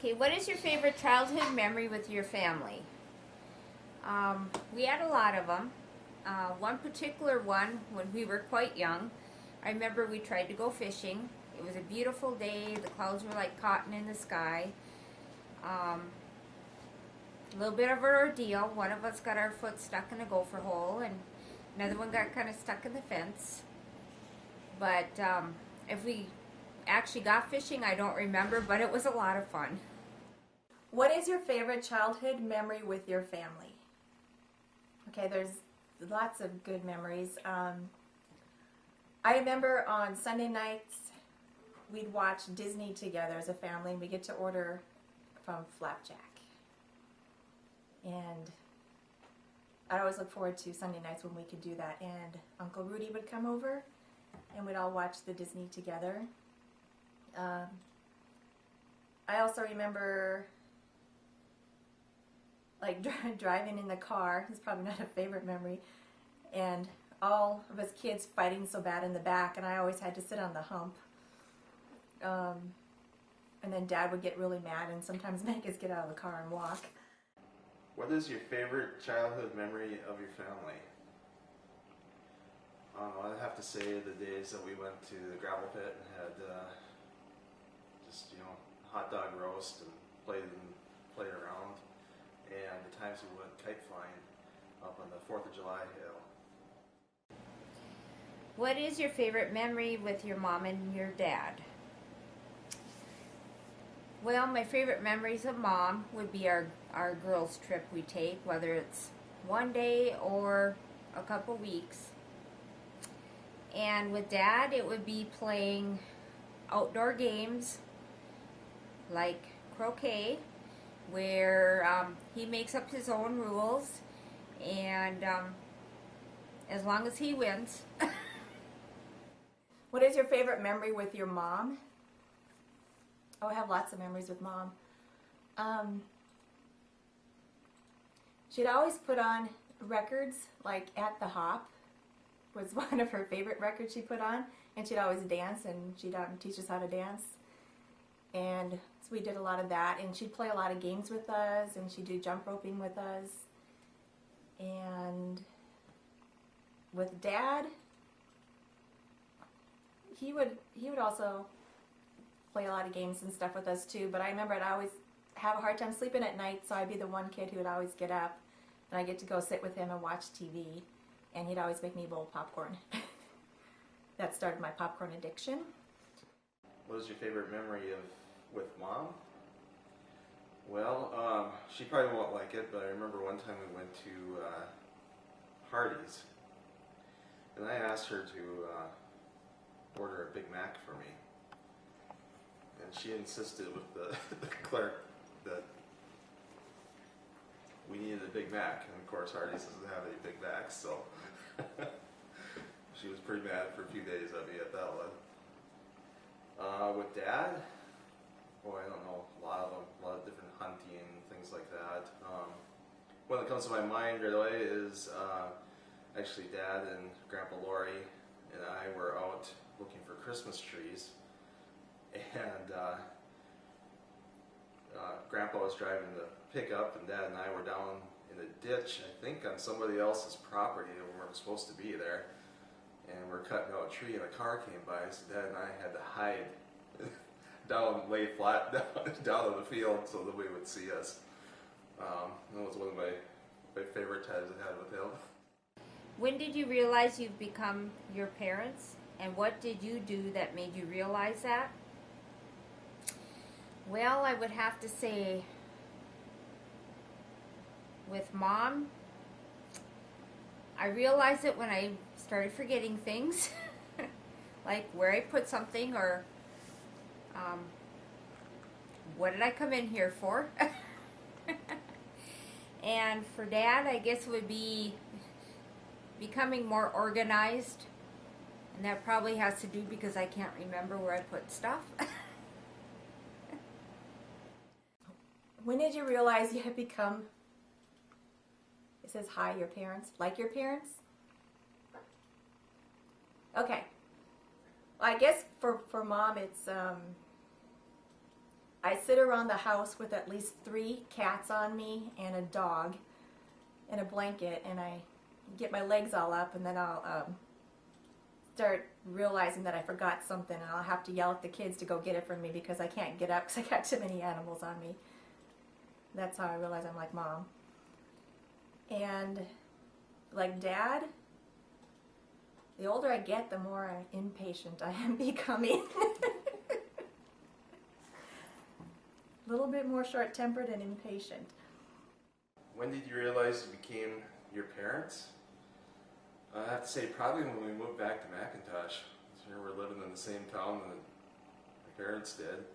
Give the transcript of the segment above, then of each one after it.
Okay, what is your favorite childhood memory with your family? We had a lot of them. One particular one, when we were quite young, I remember we tried to go fishing. It was a beautiful day. The clouds were like cotton in the sky. A little bit of an ordeal. One of us got our foot stuck in a gopher hole, and another one got kind of stuck in the fence. But if we actually got fishing, I don't remember, but it was a lot of fun. What is your favorite childhood memory with your family? Okay, there's lots of good memories. I remember on Sunday nights we'd watch Disney together as a family, and we get to order from Flapjack. And I'd always look forward to Sunday nights when we could do that. And Uncle Rudy would come over, and we'd all watch the Disney together. I also remember like driving in the car. It's probably not a favorite memory, and all of us kids fighting so bad in the back, and I always had to sit on the hump. And then Dad would get really mad, and sometimes make us get out of the car and walk. What is your favorite childhood memory of your family? I'd have to say the days that we went to the gravel pit and had hot dog roast and played around, and the times we went kite flying up on the 4th of July hill. What is your favorite memory with your mom and your dad? Well, my favorite memories of Mom would be our girls' trip we take, whether it's one day or a couple weeks. And with Dad, it would be playing outdoor games like croquet, where he makes up his own rules, and as long as he wins. What is your favorite memory with your mom? Oh, I have lots of memories with Mom. She'd always put on records, like At the Hop was one of her favorite records she put on, and she'd always dance, and she'd teach us how to dance. And so we did a lot of that, and she'd play a lot of games with us, and she'd do jump roping with us. And with Dad, he would also play a lot of games and stuff with us too, but I remember I'd always have a hard time sleeping at night, so I'd be the one kid who would always get up, and I'd get to go sit with him and watch TV, and he'd always make me a bowl of popcorn. That started my popcorn addiction. What is your favorite memory with Mom? Well, she probably won't like it, but I remember one time we went to Hardee's, and I asked her to order a Big Mac for me. And she insisted with the clerk that we needed a Big Mac, and of course Hardee's doesn't have any Big Macs, so she was pretty mad for a few days at me at that one. With Dad, boy, I don't know, a lot of different hunting and things like that. One that comes to my mind right away is actually Dad and Grandpa Lori and I were out looking for Christmas trees. And Grandpa was driving the pickup, and Dad and I were down in a ditch, I think on somebody else's property, and we weren't supposed to be there. And we're cutting out a tree, and a car came by, so Dad and I had to hide down, lay flat down in the field so nobody would see us. That was one of my favorite times I had with him. When did you realize you've become your parents, and what did you do that made you realize that? Well, I would have to say with Mom, I realized it when I started forgetting things, like where I put something, or what did I come in here for? And for Dad, I guess it would be becoming more organized, and that probably has to do because I can't remember where I put stuff. When did you realize you had become, it says hi, your parents, like your parents? Okay. Well, I guess for Mom, it's I sit around the house with at least 3 cats on me and a dog and a blanket, and I get my legs all up, and then I'll start realizing that I forgot something, and I'll have to yell at the kids to go get it from me because I can't get up because I got too many animals on me. That's how I realize I'm like Mom. And like Dad, the older I get, the more impatient I am becoming. A little bit more short-tempered and impatient. When did you realize you became your parents? I have to say probably when we moved back to McIntosh. So here we're living in the same town that my parents did.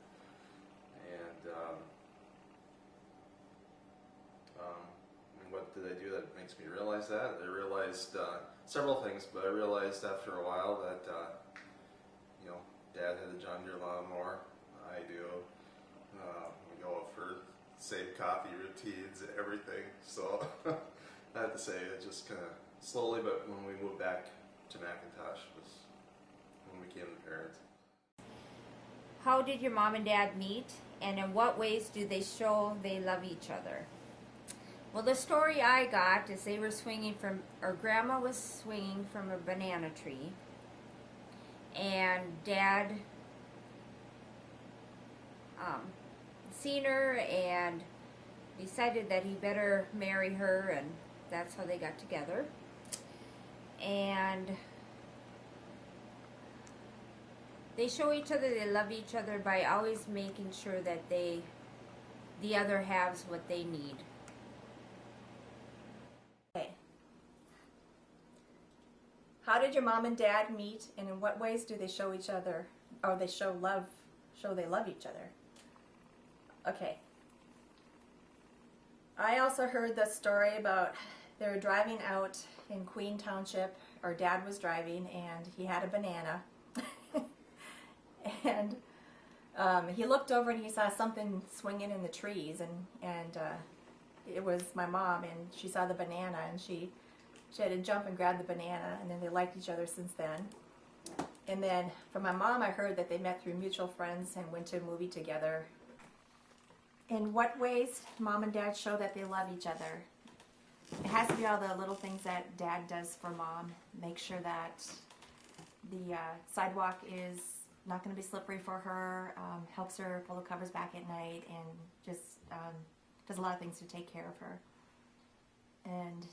And what did I do that makes me realize that? I realized several things, but I realized after a while that you know, Dad had a John Deere lawnmower. I do. We go out for same coffee routines and everything. So I have to say, it just kind of slowly, but when we moved back to McIntosh was when we became the parents. How did your mom and dad meet, and in what ways do they show they love each other? Well, the story I got is they were swinging from, or Grandma was swinging from a banana tree, and Dad seen her and decided that he better marry her, and that's how they got together. And they show each other they love each other by always making sure that the other has what they need. Okay. How did your mom and dad meet, and in what ways do they show each other, or they show they love each other? Okay. I also heard the story about they were driving out in Queen Township, or Dad was driving, and he had a banana. And he looked over and he saw something swinging in the trees, and it was my mom, and she saw the banana, and she had to jump and grab the banana, and then they liked each other since then. And then from my mom, I heard that they met through mutual friends and went to a movie together. In what ways Mom and Dad show that they love each other? It has to be all the little things that Dad does for Mom. Make sure that the sidewalk is not going to be slippery for her, helps her pull the covers back at night, and just does a lot of things to take care of her. And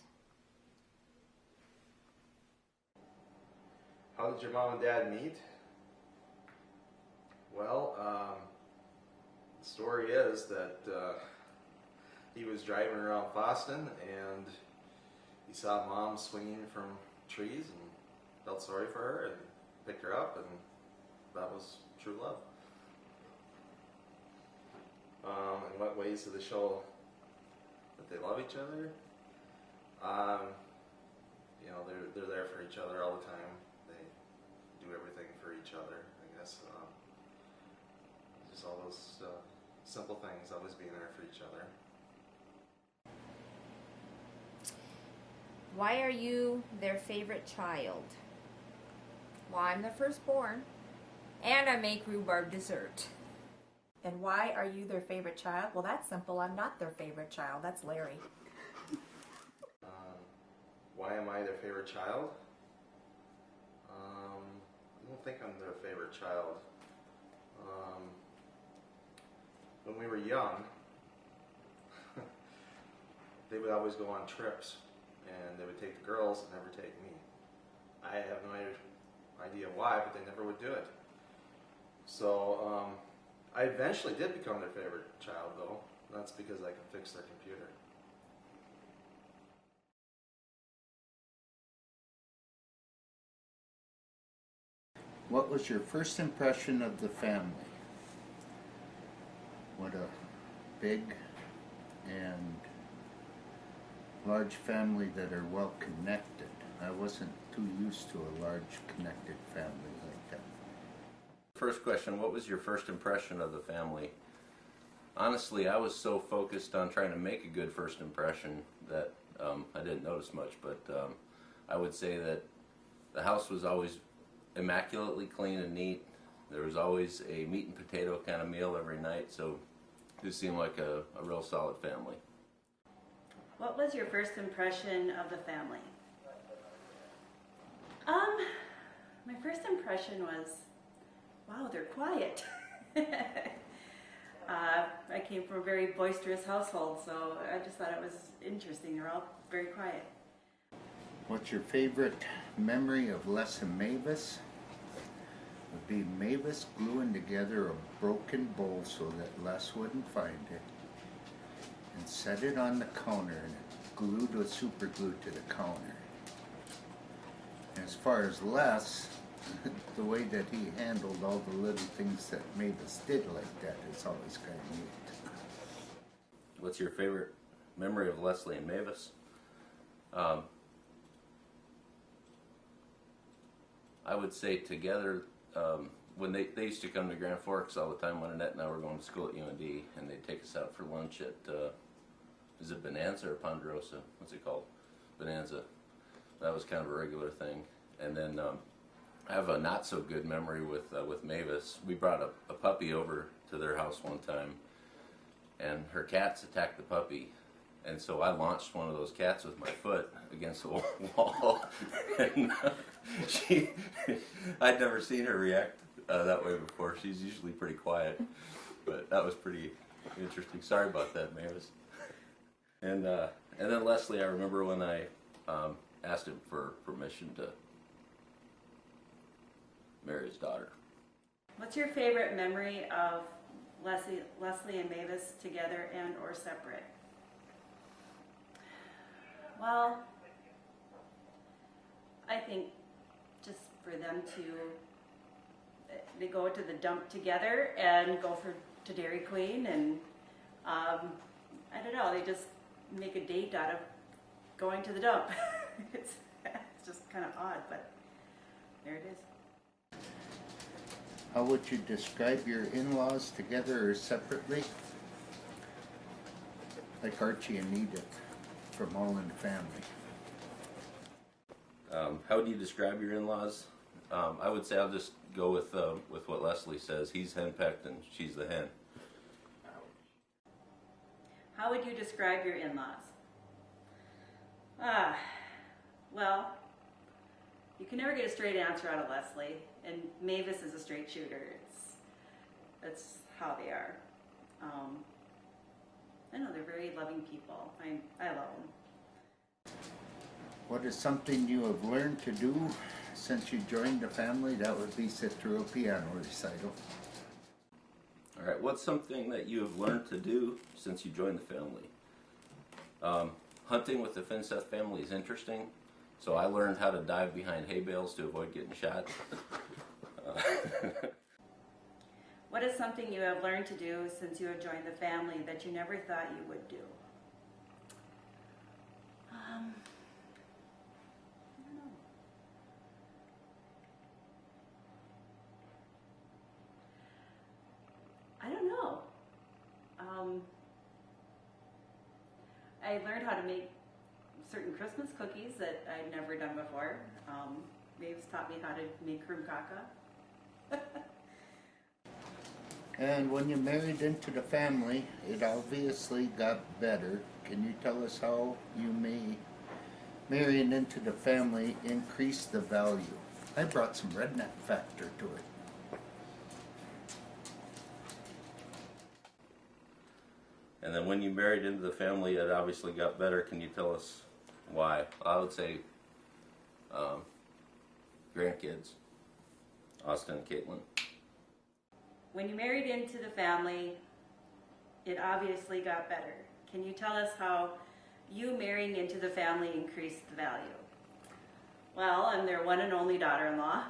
How did your mom and dad meet? Well, the story is that he was driving around Boston and he saw Mom swinging from trees and felt sorry for her and picked her up, and that was true love. In what ways do they show that they love each other? You know, they're there for each other all the time. They do everything for each other, I guess. Just all those simple things, always being there for each other. Why are you their favorite child? Well, I'm the firstborn, and I make rhubarb dessert. And why are you their favorite child? Well, that's simple. I'm not their favorite child. That's Larry. Why am I their favorite child? I don't think I'm their favorite child. When we were young, they would always go on trips, and they would take the girls and never take me. I have no idea why, but they never would do it. So I eventually did become their favorite child, though. That's because I can fix their computer. What was your first impression of the family? What a big and large family that are well connected. I wasn't too used to a large connected family like that. First question, what was your first impression of the family? Honestly, I was so focused on trying to make a good first impression that I didn't notice much, but I would say that the house was always immaculately clean and neat. There was always a meat and potato kind of meal every night, so it seemed like a real solid family. What was your first impression of the family? My first impression was, wow, they're quiet. I came from a very boisterous household, so I just thought it was interesting. They're all very quiet. What's your favorite memory of Les and Mavis? Would be Mavis gluing together a broken bowl so that Les wouldn't find it, and set it on the counter, and it glued with super glue to the counter. And as far as Les, the way that he handled all the little things that Mavis did like that is always kind of neat. What's your favorite memory of Leslie and Mavis? I would say together, when they used to come to Grand Forks all the time when Annette and I were going to school at UND, and they'd take us out for lunch at, is it Bonanza or Ponderosa? What's it called? Bonanza. That was kind of a regular thing. And then I have a not so good memory with Mavis. We brought a puppy over to their house one time, and her cats attacked the puppy. And so I launched one of those cats with my foot against the wall. And I'd never seen her react that way before. She's usually pretty quiet, but that was pretty interesting. Sorry about that, Mavis. And then Leslie, I remember when I asked him for permission to marry his daughter. What's your favorite memory of Leslie and Mavis together and or separate? Well, I think just for them they go to the dump together and go to Dairy Queen, and I don't know, they just make a date out of going to the dump. It's just kind of odd, but there it is. How would you describe your in-laws together or separately? Like Archie and Edith from All in the Family. How would you describe your in-laws? I would say I'll just go with what Leslie says. He's henpecked and she's the hen. How would you describe your in-laws? Well, you can never get a straight answer out of Leslie, and Mavis is a straight shooter. That's how they are. I know they're very loving people. I love them. What is something you have learned to do since you joined the family? That would be sit through a piano recital. All right, what's something that you have learned to do since you joined the family? Hunting with the Finseth family is interesting, so I learned how to dive behind hay bales to avoid getting shot. What is something you have learned to do since you have joined the family that you never thought you would do? I don't know. I learned how to make certain Christmas cookies that I'd never done before. Mavis taught me how to make cream caca. And when you married into the family, it obviously got better. Can you tell us how you marrying into the family increased the value? I brought some redneck factor to it. And then when you married into the family, it obviously got better. Can you tell us why? I would say grandkids, Austin and Caitlin. When you married into the family, it obviously got better. Can you tell us how you marrying into the family increased the value? Well, I'm their one and only daughter-in-law,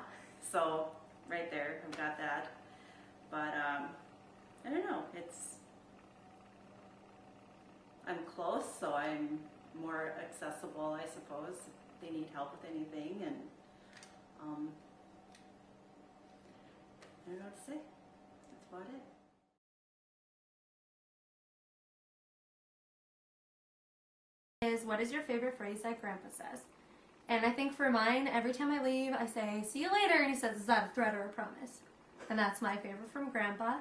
so right there, I've got that. But I don't know, I'm close, so I'm more accessible, I suppose, if they need help with anything, and I don't know what to say. That's about it. Is what is your favorite phrase that Grandpa says? And I think for mine, every time I leave, I say, "See you later," and he says, "Is that a threat or a promise?" and that's my favorite from Grandpa.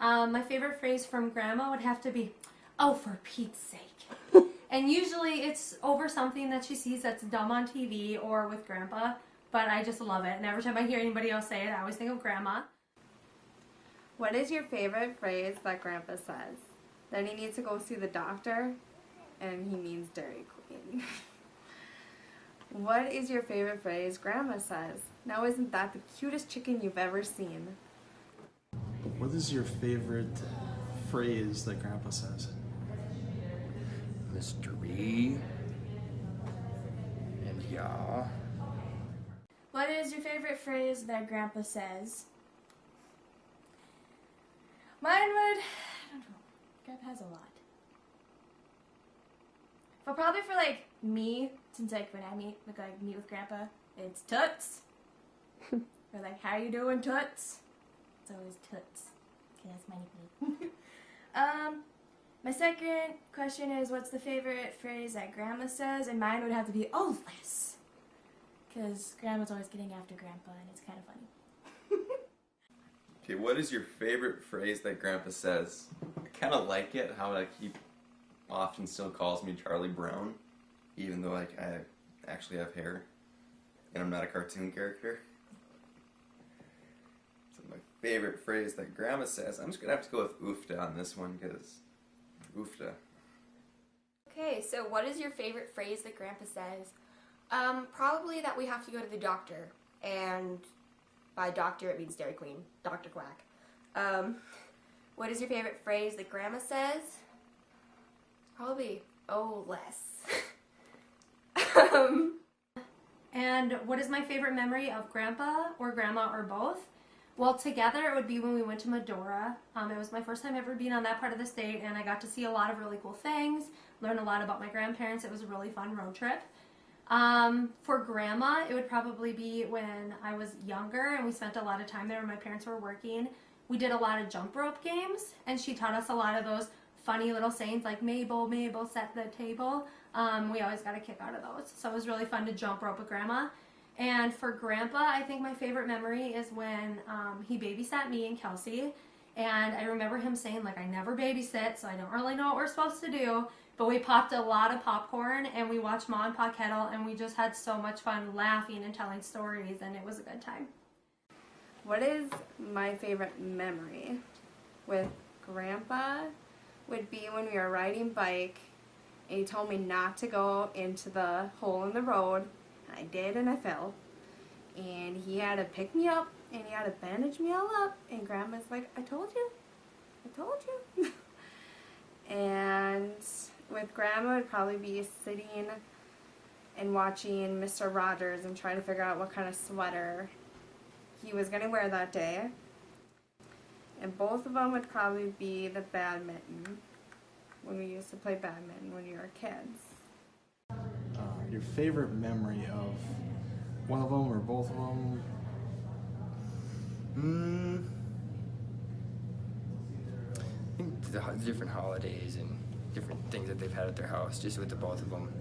My favorite phrase from Grandma would have to be, "Oh, for Pete's sake." And usually it's over something that she sees that's dumb on TV or with Grandpa, but I just love it. And every time I hear anybody else say it, I always think of Grandma. What is your favorite phrase that Grandpa says? Then he needs to go see the doctor, and he means Dairy Queen. What is your favorite phrase Grandma says? Now isn't that the cutest chicken you've ever seen? What is your favorite phrase that Grandpa says? Mystery. And yeah. What is your favorite phrase that Grandpa says? Mine would, I don't know, Grandpa has a lot. But probably for like me, since like when I meet with Grandpa, it's Toots. Or like, how you doing, Toots? It's always Toots. Okay, that's my nickname. My second question is, what's the favorite phrase that Grandma says? And mine would have to be, "Oh, Les." Because Grandma's always getting after Grandpa, and it's kind of funny. Okay, what is your favorite phrase that Grandpa says? I kind of like it, how he often still calls me Charlie Brown, even though I actually have hair, and I'm not a cartoon character. So my favorite phrase that Grandma says, I'm just going to have to go with oofta on this one, because oofta. Okay, so what is your favorite phrase that Grandpa says? Probably that we have to go to the doctor, and by doctor it means Dairy Queen, Dr. Quack. What is your favorite phrase that Grandma says? Probably, "Oh, Les." And what is my favorite memory of Grandpa or Grandma or both? Well, together it would be when we went to Medora. It was my first time ever being on that part of the state, and I got to see a lot of really cool things, learn a lot about my grandparents. It was a really fun road trip. For Grandma, it would probably be when I was younger and we spent a lot of time there when my parents were working. We did a lot of jump rope games, and she taught us a lot of those funny little sayings like, "Mabel, Mabel, set the table." We always got a kick out of those. So it was really fun to jump rope with Grandma. And for Grandpa, I think my favorite memory is when he babysat me and Kelsey. And I remember him saying, like, "I never babysit, so I don't really know what we're supposed to do." But we popped a lot of popcorn, and we watched Ma and Pa Kettle, and we just had so much fun laughing and telling stories, and it was a good time. What is my favorite memory with Grandpa would be when we were riding bike, and he told me not to go into the hole in the road. I did, and I fell. And he had to pick me up, and he had to bandage me all up, and Grandma's like, "I told you. I told you." And with Grandma, it'd probably be sitting and watching Mr. Rogers and trying to figure out what kind of sweater he was going to wear that day. And both of them would probably be the badminton, when we used to play badminton when we were kids. Your favorite memory of one of them or both of them? I think the different holidays and different things that they've had at their house, just with the both of them.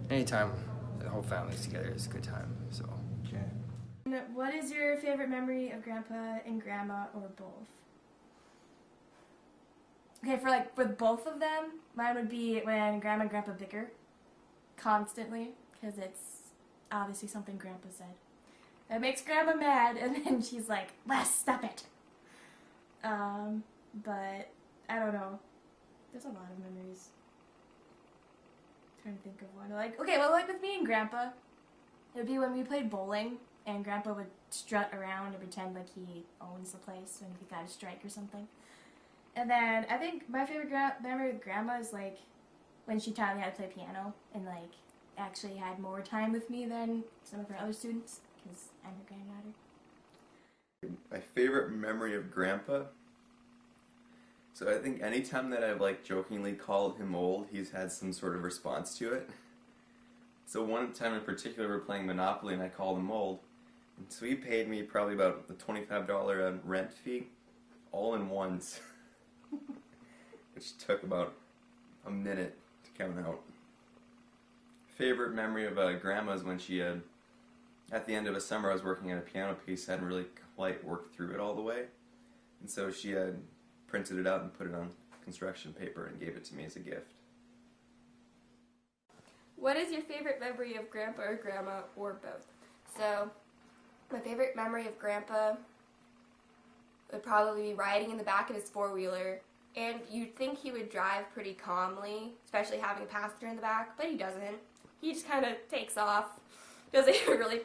Anytime the whole family's together is a good time, so. Okay. What is your favorite memory of Grandpa and Grandma or both? Okay, for both of them, mine would be when Grandma and Grandpa bicker constantly, because it's obviously something Grandpa said. It makes Grandma mad, and then she's like, "Les, stop it." But I don't know. There's a lot of memories. I'm trying to think of one. Like with me and Grandpa, it would be when we played bowling, and Grandpa would strut around and pretend like he owns the place when he got a strike or something. And then I think my favorite memory with Grandma is like when she taught me how to play piano and like actually had more time with me than some of her other students, because I'm her granddaughter. My favorite memory of Grandpa? So I think anytime that I've like jokingly called him old, he's had some sort of response to it. So one time in particular, we're playing Monopoly and I called him old. And so he paid me probably about the $25 rent fee, all in ones. Which took about a minute to count out. Favorite memory of Grandma's when she had, at the end of a summer I was working on a piano piece. I hadn't really quite worked through it all the way. And so she had printed it out and put it on construction paper and gave it to me as a gift. What is your favorite memory of Grandpa or Grandma, or both? So, my favorite memory of Grandpa would probably be riding in the back of his four-wheeler. And you'd think he would drive pretty calmly, especially having a passenger in the back, but he doesn't. He just kind of takes off, doesn't even really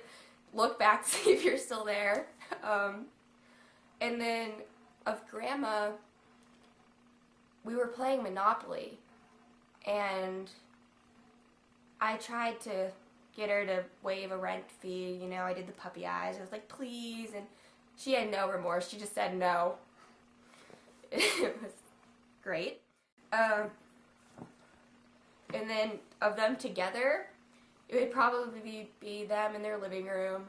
look back to see if you're still there. And then of Grandma, we were playing Monopoly, and I tried to get her to waive a rent fee. You know, I did the puppy eyes. I was like, please, and she had no remorse. She just said no. It was great. And then of them together, it would probably be them in their living room.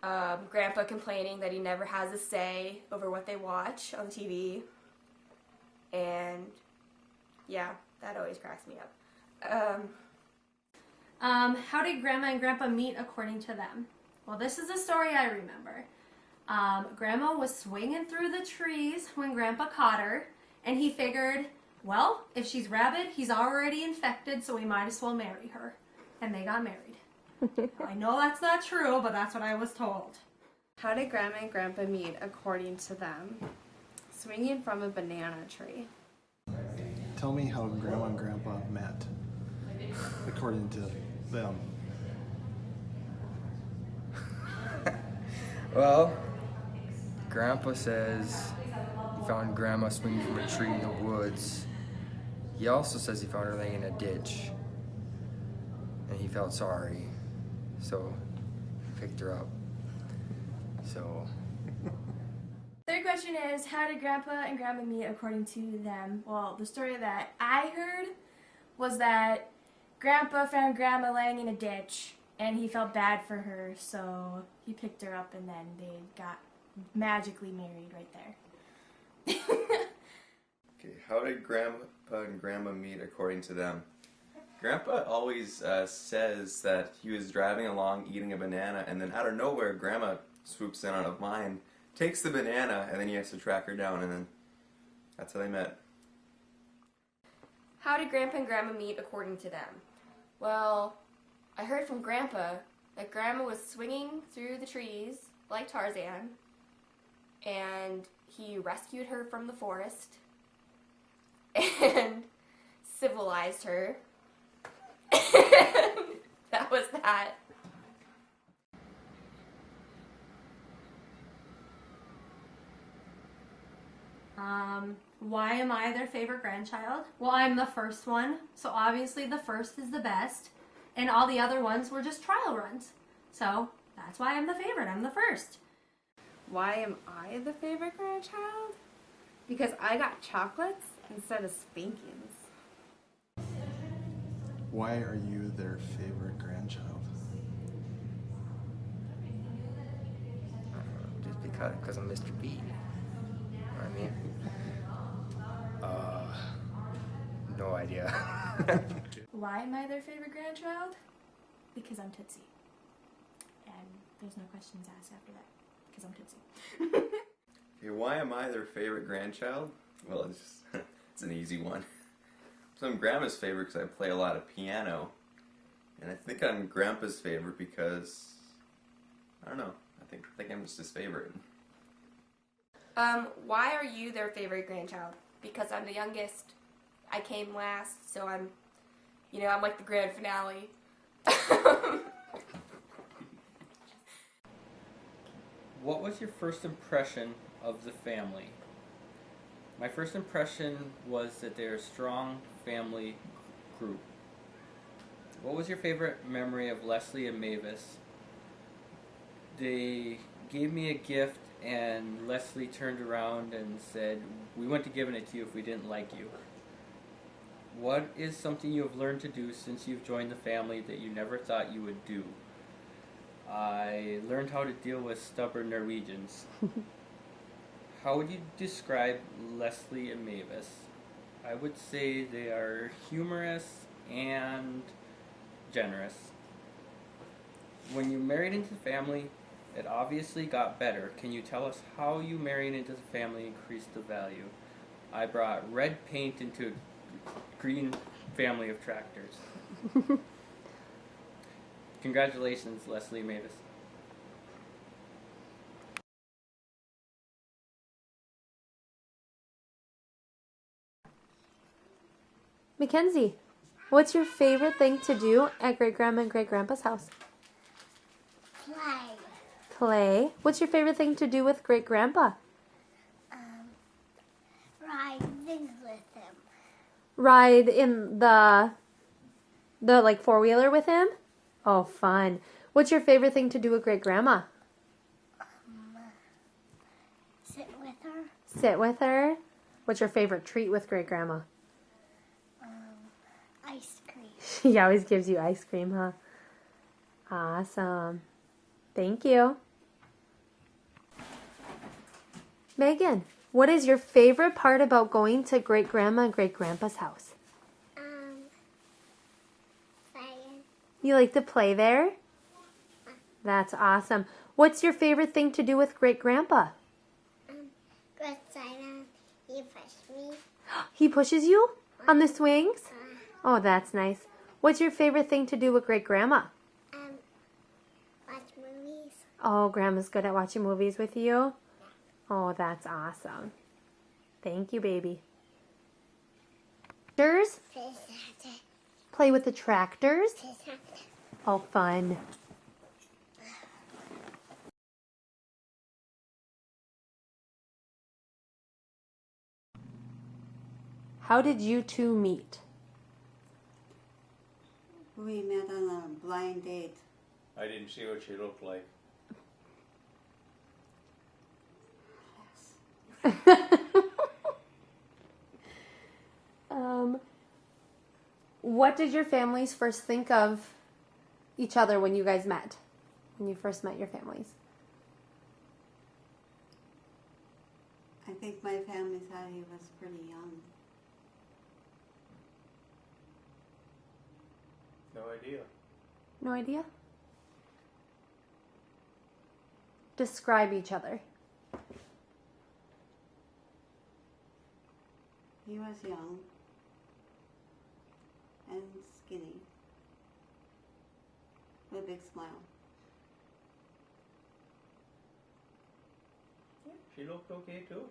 Grandpa complaining that he never has a say over what they watch on TV. And yeah, that always cracks me up. How did Grandma and Grandpa meet according to them? Well, this is a story I remember. Grandma was swinging through the trees when Grandpa caught her, and he figured, well, if she's rabid, he's already infected, so we might as well marry her. And they got married. I know that's not true, but that's what I was told. How did Grandma and Grandpa meet according to them? Swinging from a banana tree. Tell me how Grandma and Grandpa met, according to them. Well, Grandpa says he found Grandma swinging from a tree in the woods. He also says he found her laying in a ditch, and he felt sorry, so he picked her up. So. Third question is, how did Grandpa and Grandma meet according to them? Well, the story that I heard was that Grandpa found Grandma laying in a ditch, and he felt bad for her, so he picked her up, and then they got magically married right there. Okay, how did Grandpa and Grandma meet according to them? Grandpa always says that he was driving along eating a banana, and then out of nowhere Grandma swoops in out of mine, takes the banana, and then he has to track her down, and then that's how they met. How did Grandpa and Grandma meet according to them? Well, I heard from Grandpa that Grandma was swinging through the trees like Tarzan, and he rescued her from the forest and civilized her. And that was that. Why am I their favorite grandchild? Well, I'm the first one, so obviously the first is the best, and all the other ones were just trial runs. So that's why I'm the favorite. I'm the first. Why am I the favorite grandchild? Because I got chocolates instead of spankings. Why are you their favorite grandchild? Just because I'm Mr. B. You know what I mean? No idea. Why am I their favorite grandchild? Because I'm Tootsie. And there's no questions asked after that. Because I'm Tootsie. Okay, why am I their favorite grandchild? Well, it's an easy one. So I'm Grandma's favorite because I play a lot of piano. And I think I'm Grandpa's favorite because, I don't know, I think I'm just his favorite. Why are you their favorite grandchild? Because I'm the youngest. I came last, so I'm like the grand finale. What was your first impression of the family? My first impression was that they're a strong family group. What was your favorite memory of Leslie and Mavis? They gave me a gift and Leslie turned around and said, "We wouldn't have given it to you if we didn't like you." What is something you have learned to do since you've joined the family that you never thought you would do? I learned how to deal with stubborn Norwegians. How would you describe Leslie and Mavis? I would say they are humorous and generous. when you married into the family, it obviously got better. Can you tell us how you marrying into the family increased the value? I brought red paint into a green family of tractors. Congratulations, Leslie Mavis. Mackenzie, what's your favorite thing to do at Great Grandma and Great Grandpa's house? Play. Play. What's your favorite thing to do with Great Grandpa? Ride things with him. Ride in the like four-wheeler with him? Oh, fun. What's your favorite thing to do with Great Grandma? Sit with her. Sit with her. What's your favorite treat with Great Grandma? Ice cream. She always gives you ice cream, huh? Awesome. Thank you. Megan, what is your favorite part about going to Great Grandma and Great Grandpa's house? Playing. You like to play there? That's awesome. What's your favorite thing to do with Great Grandpa? Go outside and he pushed me. He pushes you on the swings? Oh, that's nice. What's your favorite thing to do with Great Grandma? Watch movies. Oh, Grandma's good at watching movies with you? Oh, that's awesome. Thank you, baby. Tractors? Play with the tractors? Oh, fun. How did you two meet? We met on a blind date. I didn't see what she looked like. What did your families first think of each other when you guys met? When you first met your families? I think my family thought he was pretty young. No idea. No idea? Describe each other. He was young and skinny with a big smile. She looked okay too.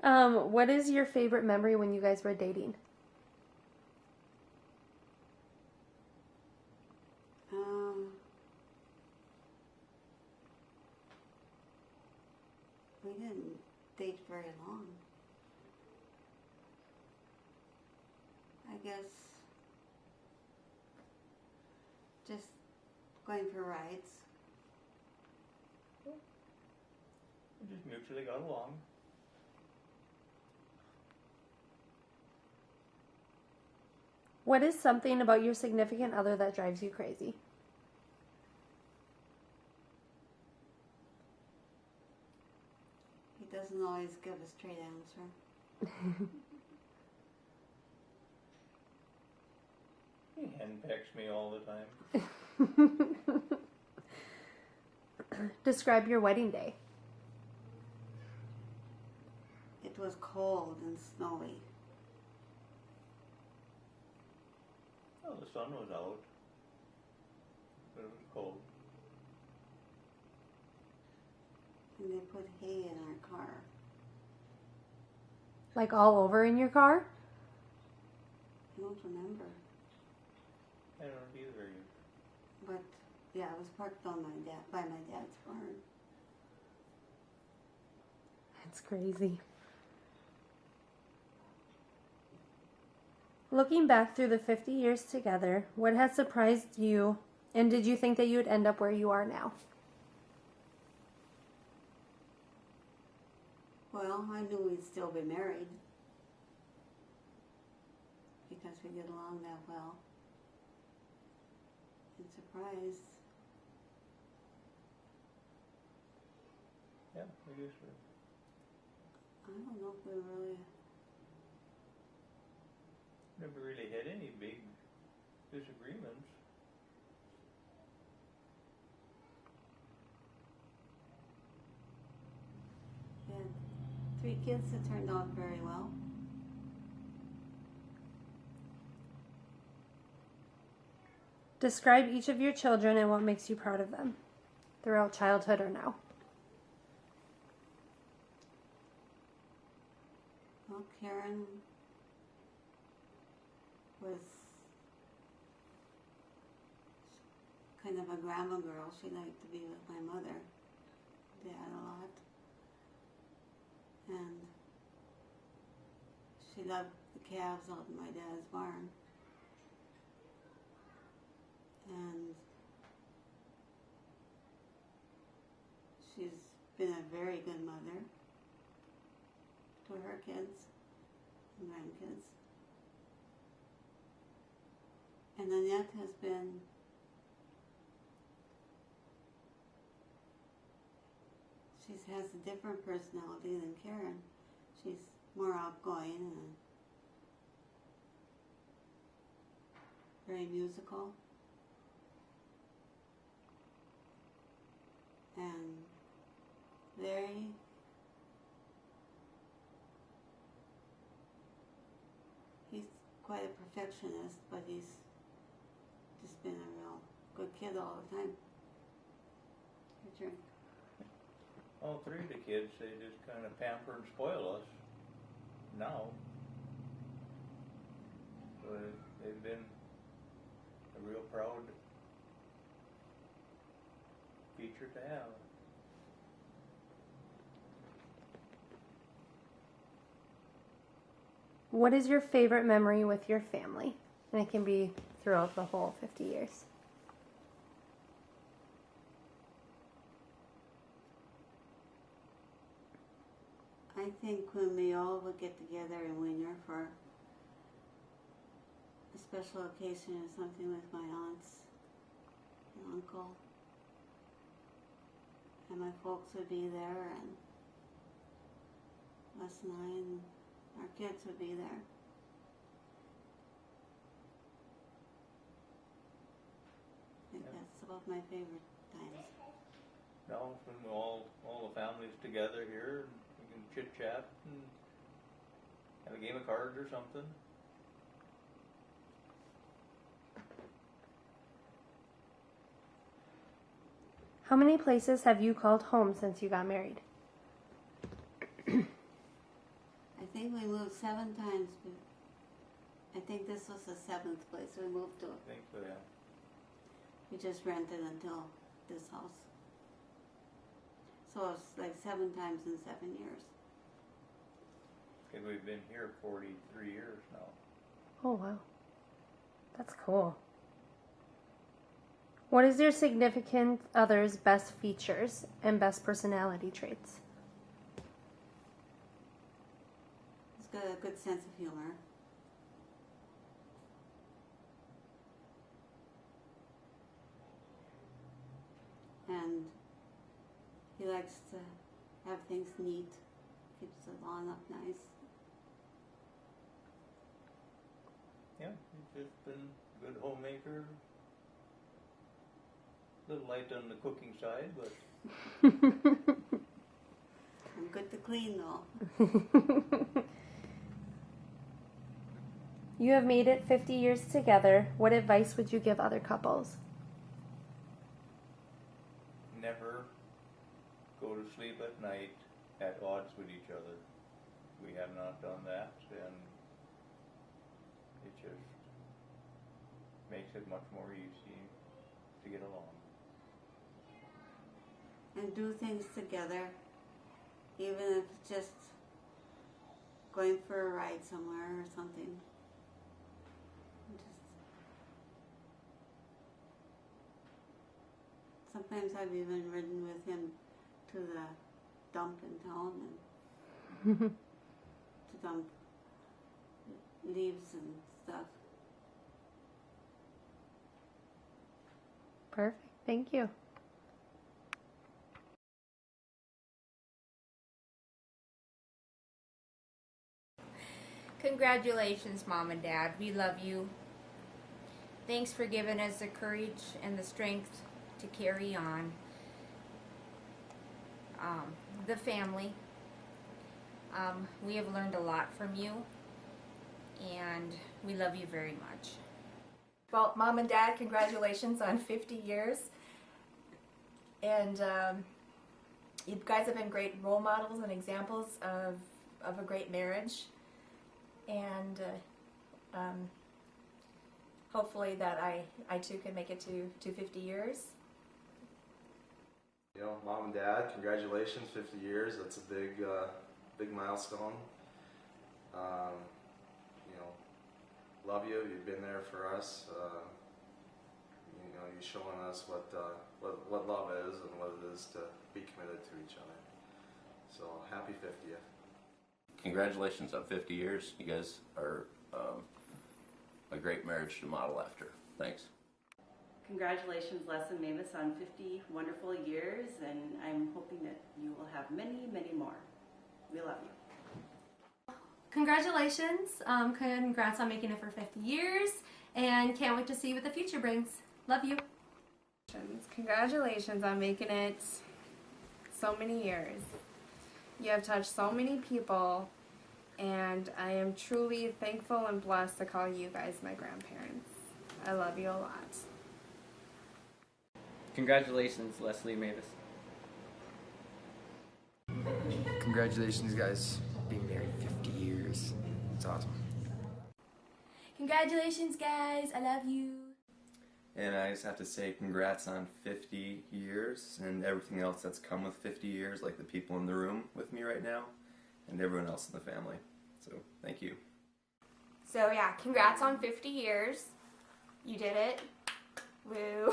What is your favorite memory when you guys were dating? We didn't date very long. I guess just going for rides. We just mutually got along. What is something about your significant other that drives you crazy? He doesn't always give a straight answer. He henpecks me all the time. Describe your wedding day. It was cold and snowy. Well, the sun was out, but it was cold. And they put hay in our car. Like all over in your car? I don't remember. I don't either. But yeah, it was parked on by my dad's barn. That's crazy. Looking back through the 50 years together, what has surprised you, and did you think that you would end up where you are now? Well, I knew we'd still be married because we get along that well. And surprised. Yeah, we used to. I don't know if we really... Never really had any big disagreements. We had 3 kids that turned out very well. Describe each of your children and what makes you proud of them, throughout childhood or now. Well, Karen was kind of a grandma girl. She liked to be with my mother, Dad a lot. And she loved the calves out in my dad's barn. And she's been a very good mother to her kids and grandkids. And Annette has been she has a different personality than Karen. She's more outgoing and very musical. And very he's quite a perfectionist, but he's just been a real good kid all the time. Your turn. All 3 of the kids, they just kind of pamper and spoil us now. So they've been a real proud feature to have. What is your favorite memory with your family? And it can be throughout the whole 50 years. I think when we all would get together in winter for a special occasion or something with my aunts and uncle, and my folks would be there, and Les and I and our kids would be there. I think that's about my favorite times. Now, when all the families together here, we can chit chat and have a game of cards or something. How many places have you called home since you got married? I think we moved 7 times. I think this was the 7th place we moved to. I think so, yeah. We just rented until this house. So it's like 7 times in 7 years. And we've been here 43 years now. Oh, wow. That's cool. What is your significant other's best features and best personality traits? He's got a good sense of humor. And he likes to have things neat, keeps the lawn up nice. Yeah, he's just been a good homemaker. A little light on the cooking side, but I'm good to clean though. You have made it 50 years together. What advice would you give other couples? never go to sleep at night at odds with each other. We have not done that, and it just makes it much more easy to get along. And do things together, even if it's just going for a ride somewhere or something. Sometimes I've even ridden with him to the dump in town and to dump leaves and stuff. Perfect. Thank you. Congratulations, Mom and Dad. We love you. Thanks for giving us the courage and the strength to carry on. The family. We have learned a lot from you, and we love you very much. Well, Mom and Dad, congratulations on 50 years. And you guys have been great role models and examples of a great marriage. And hopefully that I too can make it to 50 years. You know, Mom and Dad, congratulations, 50 years. That's a big milestone. You know, love you. You've been there for us. You know, you're showing us what love is and what it is to be committed to each other. So happy 50th. Congratulations on 50 years. You guys are a great marriage to model after. Thanks. Congratulations, Les and Mavis, on 50 wonderful years, and I'm hoping that you will have many, many more. We love you. Congratulations. Congrats on making it for 50 years, and can't wait to see what the future brings. Love you. Congratulations on making it so many years. You have touched so many people, and I am truly thankful and blessed to call you guys my grandparents. I love you a lot. Congratulations, Leslie Mavis. Congratulations, guys, being married 50 years. It's awesome. Congratulations, guys. I love you. And I just have to say congrats on 50 years and everything else that's come with 50 years, like the people in the room with me right now and everyone else in the family. So, thank you. So yeah, congrats on 50 years. You did it. Woo.